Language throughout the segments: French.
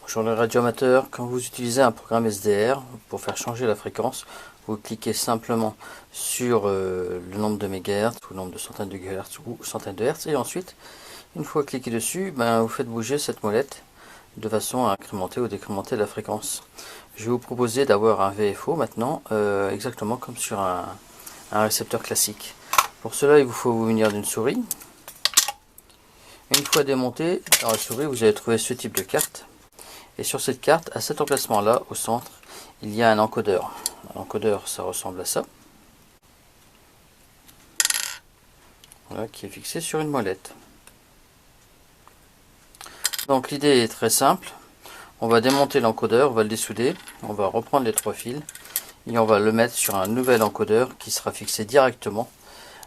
Bonjour les radioamateurs, quand vous utilisez un programme SDR pour faire changer la fréquence, vous cliquez simplement sur le nombre de mégahertz ou le nombre de centaines de gigahertz ou centaines de hertz, et ensuite, une fois cliqué dessus, vous faites bouger cette molette de façon à incrémenter ou décrémenter la fréquence. Je vais vous proposer d'avoir un VFO maintenant, exactement comme sur un récepteur classique. Pour cela, il vous faut vous munir d'une souris. Une fois démonté, dans la souris, vous allez trouver ce type de carte. Et sur cette carte, à cet emplacement-là, au centre, il y a un encodeur. L'encodeur, ça ressemble à ça. Voilà, qui est fixé sur une molette. Donc l'idée est très simple. On va démonter l'encodeur, on va le dessouder, on va reprendre les trois fils et on va le mettre sur un nouvel encodeur qui sera fixé directement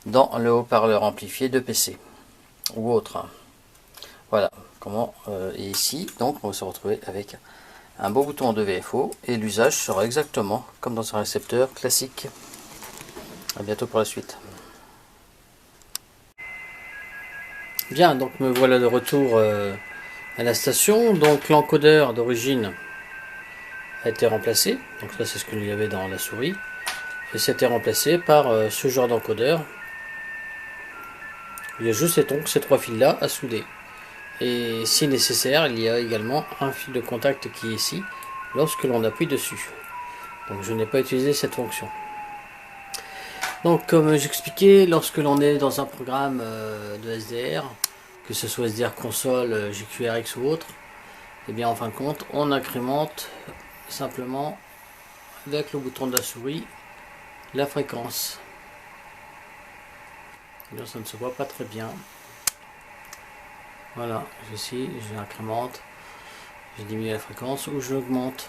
dans le haut-parleur amplifié de PC ou autre. Voilà comment. Et ici, donc, on va se retrouver avec un beau bouton de VFO et l'usage sera exactement comme dans un récepteur classique. À bientôt pour la suite. Bien, donc me voilà de retour à la station. Donc l'encodeur d'origine a été remplacé. Donc là, c'est ce qu'il y avait dans la souris. Et c'était remplacé par ce genre d'encodeur. Il y a juste ces trois fils là à souder. Et si nécessaire, il y a également un fil de contact qui est ici lorsque l'on appuie dessus. Donc je n'ai pas utilisé cette fonction. Donc comme j'expliquais, lorsque l'on est dans un programme de SDR, que ce soit SDR console, GQRX ou autre, et bien en fin de compte, on incrémente simplement avec le bouton de la souris la fréquence. Là, ça ne se voit pas très bien. Voilà, ici, j'incrémente, je diminue la fréquence ou je l'augmente.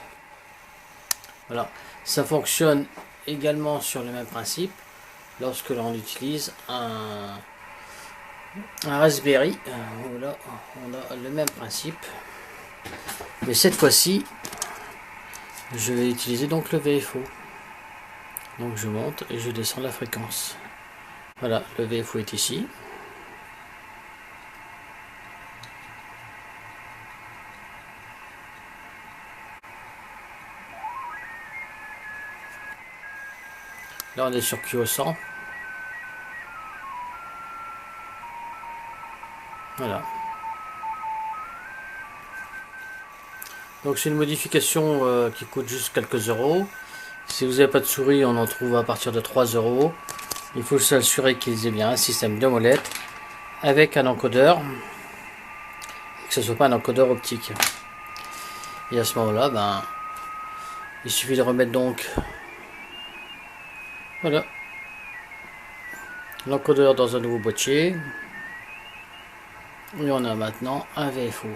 Voilà, ça fonctionne également sur le même principe lorsque l'on utilise un Raspberry. Là, on a le même principe, mais cette fois-ci, je vais utiliser donc le VFO. Donc je monte et je descends la fréquence. Voilà, le VFO est ici. Là on est sur QO100. Voilà. Donc c'est une modification qui coûte juste quelques euros. Si vous n'avez pas de souris, on en trouve à partir de 3 euros. Il faut s'assurer qu'ils aient bien un système de molette avec un encodeur, que ce ne soit pas un encodeur optique. Et à ce moment-là, il suffit de remettre donc voilà l'encodeur dans un nouveau boîtier. Et on a maintenant un VFO.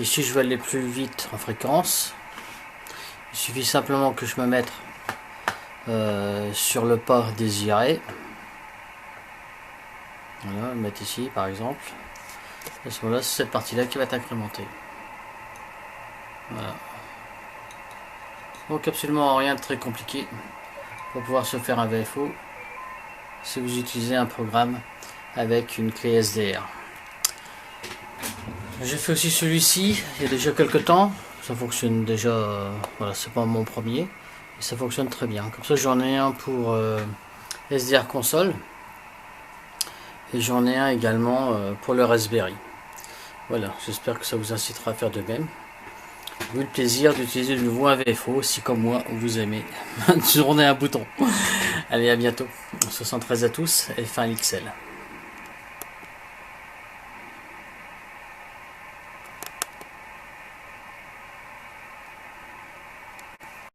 Et si je veux aller plus vite en fréquence, il suffit simplement que je me mette sur le pas désiré. Voilà, le mettre ici par exemple. À ce moment-là, c'est cette partie-là qui va être incrémentée. Voilà. Donc absolument rien de très compliqué pour pouvoir se faire un VFO si vous utilisez un programme avec une clé SDR. J'ai fait aussi celui-ci il y a déjà quelques temps. Ça fonctionne déjà, voilà, c'est pas mon premier. Et ça fonctionne très bien. Comme ça, j'en ai un pour SDR console. Et j'en ai un également pour le Raspberry. Voilà, j'espère que ça vous incitera à faire de même. J'ai eu le plaisir d'utiliser de nouveau un VFO, si comme moi vous aimez tourner un bouton. Allez, à bientôt. 73 à tous et fin l'XL.